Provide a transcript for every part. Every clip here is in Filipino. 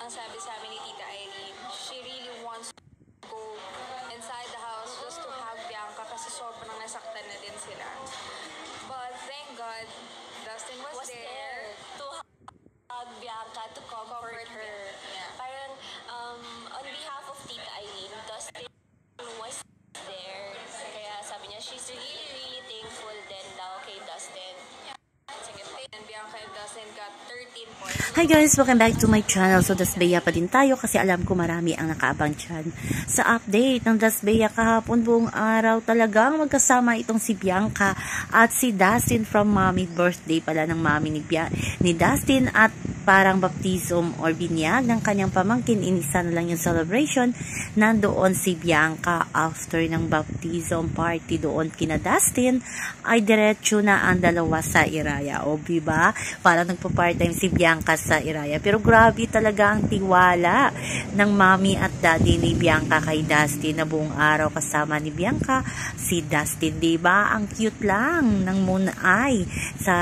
ang sabi sa amin ni Tita Irene, she really wants to go inside the house just to hug Bianca kasi sobrang nasaktan na din sila. But thank God, Dustin was there to hug Bianca, to comfort her. Yeah. Parang, on behalf of Tita Irene, Dustin was there. Kaya sabi niya, she's really, really thankful din daw kay Dustin. And Bianca and Dustin got 13 points. Hi guys! Welcome back to my channel. So, Dasbeya pa din tayo kasi alam ko marami ang nakaabang dyan. Sa update ng Dasbeya kahapon buong araw, talagang magkasama itong si Bianca at si Dustin from mommy. Birthday pala ng mommy ni Dustin at parang baptism or binyag ng kanyang pamangkin. Inisa na lang yung celebration. Nandoon si Bianca after ng baptism party doon kina Dustin ay diretso na ang dalawa sa Iraya. O diba? Parang nagpa-part-time si Bianca sa Iraya. Pero grabe talaga ang tiwala ng mommy at daddy ni Bianca kay Dustin na buong araw kasama ni Bianca si Dustin. Diba? Ang cute lang ng Moon Eye sa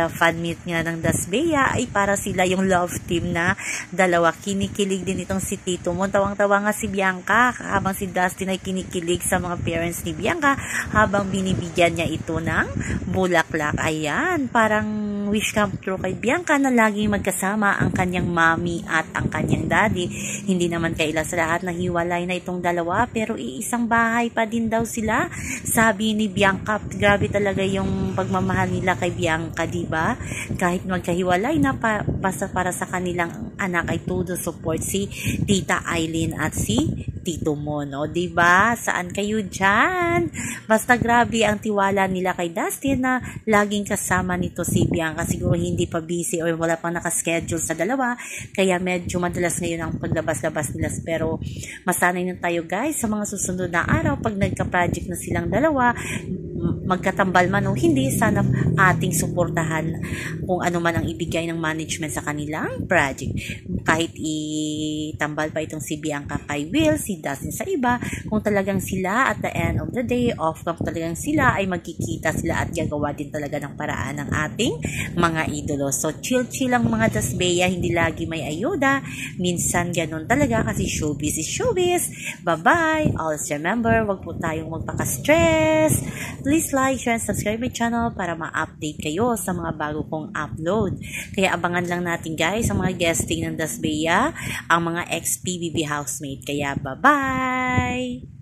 fan meet nga ng Dasbeya ay para sila yung love team na dalawa. Kinikilig din itong si Tito Mon. Tawang-tawa nga si Bianca habang si Dustin ay kinikilig sa mga parents ni Bianca habang binibigyan niya ito ng bulaklak. Ayan, parang wish come true kay Bianca na laging magkasama ang kanyang mommy at ang kanyang daddy. Hindi naman kaila sa lahat na hiwalay na itong dalawa pero iisang bahay pa din daw sila. Sabi ni Bianca, grabe talaga yung pagmamahal nila kay Bianca, diba? Kahit magkahiwalay na para sa kanilang anak ay todo support si Tita Aileen at si Tito Mon, no? Diba? Saan kayo dyan? Basta grabe ang tiwala nila kay Dustin na laging kasama nito si Bianca. Siguro hindi pa busy or wala pang nakaschedule sa dalawa. Kaya medyo madalas ngayon ang paglabas-labas nila. Pero masanay na tayo guys sa mga susunod na araw pag nagka-project na silang dalawa, magkatambal man o hindi, sana ating suportahan kung ano man ang ibigay ng management sa kanilang project. Kahit itambal pa itong si Bianca kay Will, si Dustin sa iba, kung talagang sila at the end of the day, kung talagang sila ay magkikita sila at gagawa din talaga ng paraan ng ating mga idolo. So, chill-chill lang mga Dasbeya, hindi lagi may ayuda. Minsan ganun talaga kasi showbiz is showbiz. Bye-bye! Always remember, wag po tayong magpaka-stress. Please like, share, and subscribe my channel para ma-update kayo sa mga bago kong upload. Kaya abangan lang natin guys ang mga guesting ng Dasbeya, ang mga ex-PBB housemate. Kaya bye-bye!